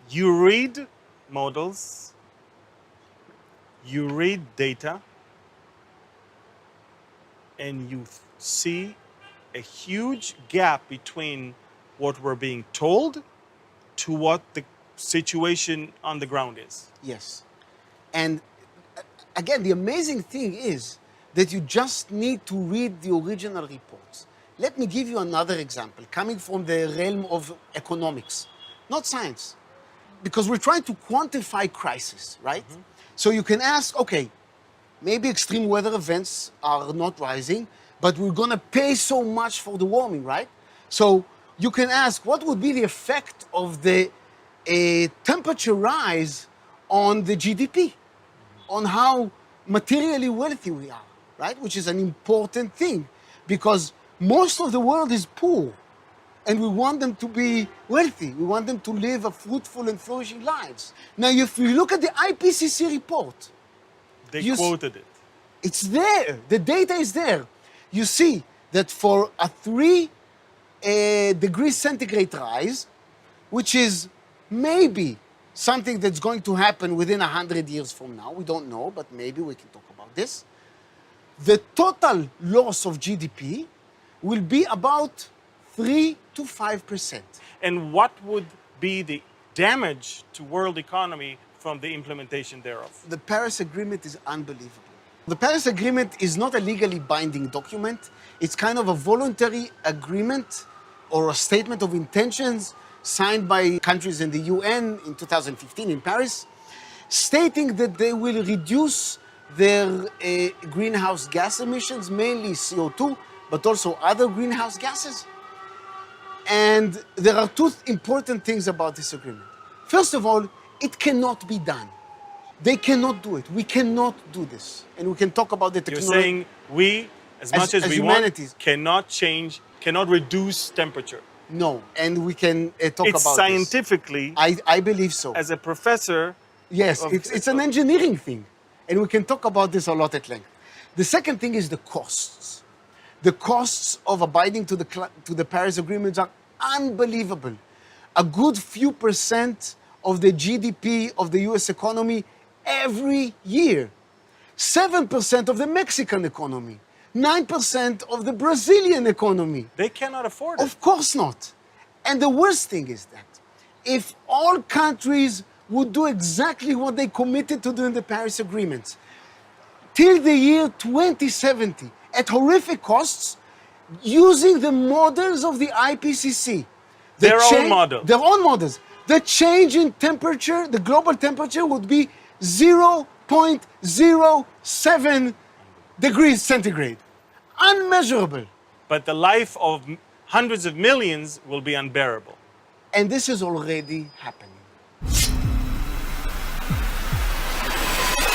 You read models, you read data, and you see a huge gap between what we're being told to what the situation on the ground is. Yes. And again, the amazing thing is that you just need to read the original reports. Let me give you another example, coming from the realm of economics, not science, because we're trying to quantify crisis, right? So you can ask, okay, maybe extreme weather events are not rising, but we're gonna pay so much for the warming, right? So you can ask, what would be the effect of the temperature rise on the GDP, on how materially wealthy we are, right? Which is an important thing, because most of the world is poor, and we want them to be wealthy. We want them to live a fruitful and flourishing lives. Now, if you look at the IPCC report, They quoted it. it's there. The data is there. You see that for a 3 degrees centigrade rise, which is maybe something that's going to happen within 100 years from now, we don't know, but maybe we can talk about this, the total loss of GDP will be about 3 to 5%. And what would be the damage to world economy from the implementation thereof? The Paris Agreement is unbelievable. The Paris Agreement is not a legally binding document. It's kind of a voluntary agreement or a statement of intentions signed by countries in the UN in 2015 in Paris, stating that they will reduce their greenhouse gas emissions, mainly CO2, but also other greenhouse gases. And there are two important things about this agreement. First of all, it cannot be done. They cannot do it. We cannot do this. And we can talk about the You're technology. saying we, as much as we humanities, want, cannot change, cannot reduce temperature. no. And we can talk It's about scientifically, this. I believe so. as a professor, Yes, of- it's an engineering thing. And we can talk about this a lot at length. The second thing is the costs. The costs of abiding to the Paris Agreement are unbelievable. A good few percent of the GDP of the US economy every year. 7% of the Mexican economy. 9% of the Brazilian economy. they cannot afford it. Of course not. And the worst thing is that if all countries would do exactly what they committed to do in the Paris Agreement, till the year 2070, at horrific costs, using the models of the IPCC. Their own models. Their own models. The change in temperature, the global temperature, would be 0.07 degrees centigrade. Unmeasurable. But the life of hundreds of millions will be unbearable. And this is already happening.